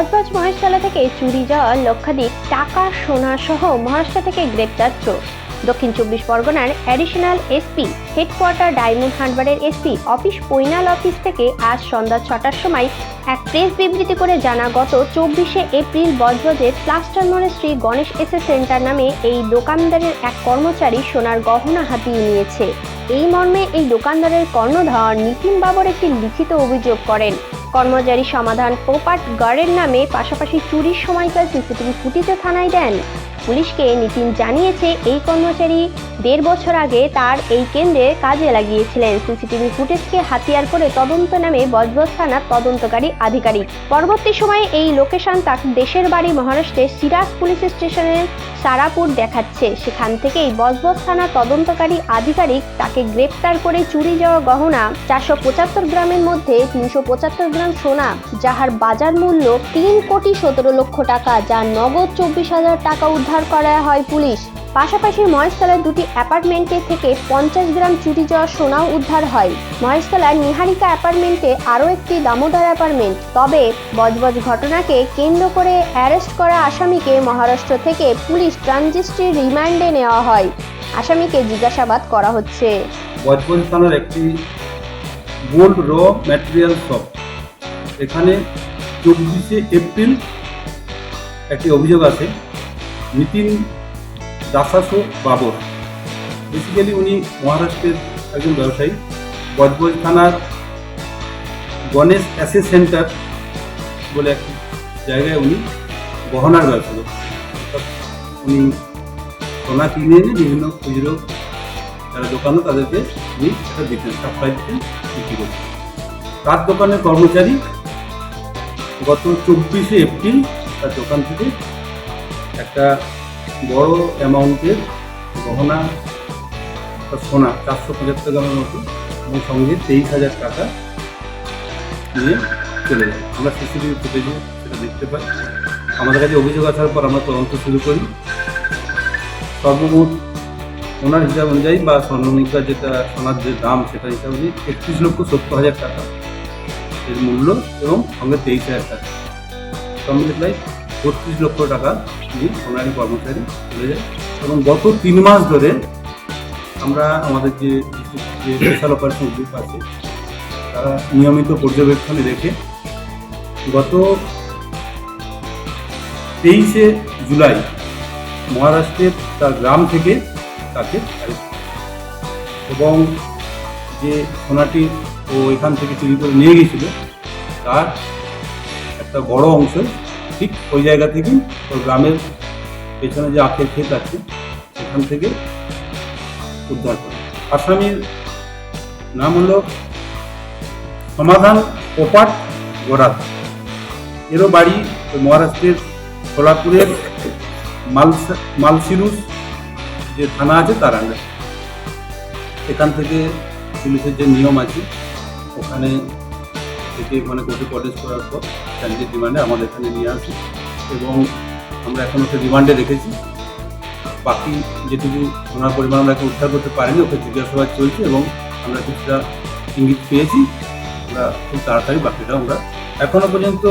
বজবজ মহেশতলা থেকে চুরি যাওয়া লক্ষাধিক টাকা সোনা সহ মহারাষ্ট্র থেকে গ্রেপ্তার চোর। দক্ষিণ 24 পরগনার অ্যাডিশনাল এসপি হেডকোয়ার্টার ডায়মন্ড হারবারের এসপি অফিস পৈনাল অফিস থেকে আজ সন্ধ্যা 6টার সময় এক প্রেস বিবৃতি করে জানা, গত 24শে এপ্রিল বজবজের প্লাস্টার মোড়ে শ্রী গণেশ এসএস সেন্টার নামে এই দোকানদারের এক কর্মচারী সোনার গহনা হাতিয়ে নিয়েছে। এই মর্মে এই দোকানদারের কর্ণধর নিতিন বাবর একটি লিখিত অভিযোগ করেন। কর্মচারী সমাধান পোপাট গার্ডের নামে পাশাপাশি চুরির সময়কার সিসিটিভি ফুটেজও থানায় দেন। পুলিশকে নিতিন জানিয়েছে, এই কর্মচারী 1.5 বছর আগে তার এই কেন্দ্রে কাজে লাগিয়েছিলেন। সিসিটিভি ফুটেজকে হাতিয়ার করে তদন্ত নামে বজবজ থানার তদন্তকারী আধিকারিক। পরবর্তী সময়ে এই লোকেশন তার দেশের বাড়ি মহারাষ্ট্রের সিরাজ পুলিশ স্টেশনের সারাপুর দেখাচ্ছে। সেখান থেকেই বজবজ থানার তদন্তকারী আধিকারিক তাকে গ্রেপ্তার করে চুরি যাওয়া গহনা 475 গ্রামের মধ্যে 375 গ্রাম সোনা, যাহার বাজার মূল্য 3,17 লক্ষ টাকা, যা নগদ 24,000 টাকা উদ্ধার করা হয় পুলিশ। পাশাপাশি মহেশতলার দুটি অ্যাপার্টমেন্টে থেকে 50 গ্রাম চুরি যাওয়া সোনাও উদ্ধার হয়। মহেশতলার নিহারিকা অ্যাপার্টমেন্টে আরও একটি দামোদর অ্যাপার্টমেন্ট। তবে বজবজ ঘটনাকে কেন্দ্র করে অ্যারেস্ট করা আসামিকে মহারাষ্ট্র থেকে পুলিশ ট্রানজিস্ট্রি রিমান্ডে নেওয়া হয়। আসামিকে জিজ্ঞাসাবাদ করা হচ্ছে। বজবজ থানার একটি গোল্ড র ম্যাটেরিয়াল শপ, এখানে 24শে এপ্রিল একটি অভিযোগ আছে নিতিন দাসাসো বাবর। বেসিক্যালি উনি মহারাষ্ট্রের একজন ব্যবসায়ী। বজবজ থানার গণেশ এসএস সেন্টার বলে একটি জায়গায় উনি গহনার ব্যবসা করতেন। উনি সোনা কিনে এনে বিভিন্ন খুচরো যারা দোকানে তাদেরকে উনি এটা দিতেন, সাপ্লাই দিতেন, বিক্রি করতেন। তার দোকানের কর্মচারী গত 24শে এপ্রিল তার দোকান থেকে একটা বড় অ্যামাউন্টের গহনা সোনা 475 গ্রামের মতো এবং সঙ্গে 23,000 টাকা নিয়ে চলে যায়। আমরা সিসিটিভি ফুটেজে সেটা দেখতে পাই। আমাদের কাছে অভিযোগ আসার পর আমরা তদন্ত শুরু করি। সর্বমোট ওনার হিসাব অনুযায়ী বা স্বর্ণমুদ্রা যেটা সোনার যে দাম সেটা হিসাব অনুযায়ী 31,70,000 টাকা এর মূল্য এবং সঙ্গে 23,000 টাকা, সব মিলে প্রায় 32 লক্ষ টাকা নিয়ে সোনারি কর্মচারী চলে যায়। এবং গত 3 মাস ধরে আমরা আমাদের যে স্পেশাল অপারেশন গ্রুপ আছে তারা নিয়মিত পর্যবেক্ষণে রেখে গত 23শে জুলাই মহারাষ্ট্রের তার গ্রাম থেকে তাকে এবং যে সোনাটি ও এখান থেকে চুরি করে নিয়ে গিয়েছিল তার একটা বড় অংশ ঠিক ওই জায়গা থেকে ওর গ্রামের পেছনে যে আখের ক্ষেত আছে সেখান থেকে উদ্ধার করে। আসামির নাম হলো সমাধান পোপাট গোরাত। এরও বাড়ি মহারাষ্ট্রের সোলাপুরের মালসিরুস যে থানা আছে তার আন্ডারে। এখান থেকে পুলিশের যে নিয়ম আছে ওখানে থেকে মানে কোর্টে প্রডিউস করার পর ট্রানজিট রিমান্ডে আমাদের এখানে নিয়ে আসি এবং আমরা এখন ওকে রিমান্ডে রেখেছি। বাকি যেটুকু সোনার পরিমাণ আমরা এখন উদ্ধার করতে পারিনি, ওকে জিজ্ঞাসাবাদ চলছে এবং আমরা কিছুটা ইঙ্গিত পেয়েছি। আমরা খুব তাড়াতাড়ি বাকিটা আমরা এখনও পর্যন্ত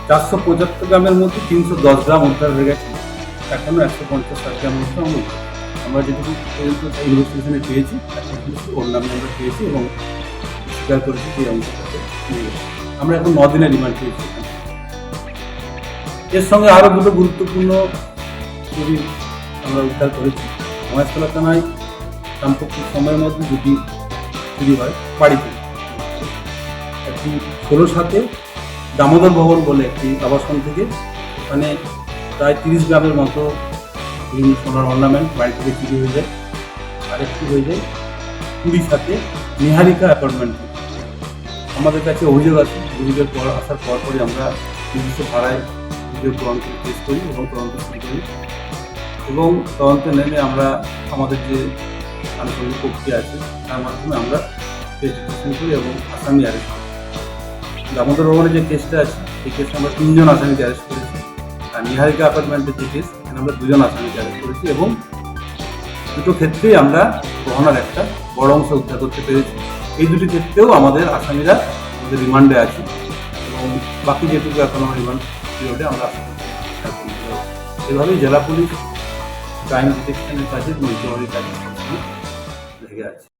475 গ্রামের মধ্যে 310 গ্রাম উদ্ধার হয়ে গেছে। এখনও 150 গ্রামের মধ্যে আমরা যেটুকু পর্যন্ত ইনভেস্টিগেশনে পেয়েছি এখন কিন্তু ওর নামে আমরা পেয়েছি এবং স্বীকার করেছি যে অংশটাকে নিয়ে গেছি। আমরা এখন 9 দিনের রিমান্ড পেয়েছি। এর সঙ্গে আরও দুটো গুরুত্বপূর্ণ চুরি আমরা উদ্ধার করেছি। মহেশতলা থানায় সাম্প্রতিক সময়ের মধ্যে দুটি চুরি হয় বাড়িতে। একটি 16/7 দামোদর ভবন বলে একটি আবাসন থেকে, ওখানে প্রায় 30 গ্রামের মতো বিভিন্ন সোনার অর্নামেন্ট বাড়ি থেকে চুরি হয়ে যায়। আরেকটি হয়ে যায় 20/7 নিহারিকা অ্যাপার্টমেন্ট। আমাদের কাছে অভিযোগ আছে, অভিযোগের পর আসার পরপরই আমরা নির্দিষ্ট ধারায় অভিযোগ গ্রহণ করে টেস্ট করি এবং তদন্ত শুরু করি এবং তদন্তে নেমে আমরা আমাদের যে আনুষ্ঠানিক প্রক্রিয়া আছে তার মাধ্যমে আমরা ইনভেস্টিগেশন করি এবং আসামি অ্যারেস্ট করি। দামোদর ভবনের যে কেসটা আছে সেই কেসে আমরা 3 জন আসামিকে অ্যারেস্ট করেছি। আর নিহারিকা অ্যাপার্টমেন্টের যে কেস এখানে আমরা 2 জন আসামিকে অ্যারেস্ট করেছি এবং দুটো ক্ষেত্রেই আমরা গহনার একটা বড় অংশ উদ্ধার করতে পেরেছি। এই দুটি ক্ষেত্রেও আমাদের আসামিরা আমাদের রিমান্ডে আছে এবং বাকি যেটুকু এখনো রিমান্ড পিরিয়ডে আমরা আশা করছি এভাবেই জেলা পুলিশ ক্রাইম ডিটেকশনের কাজে নৈতিক কাজে সবসময় লেগে আছে।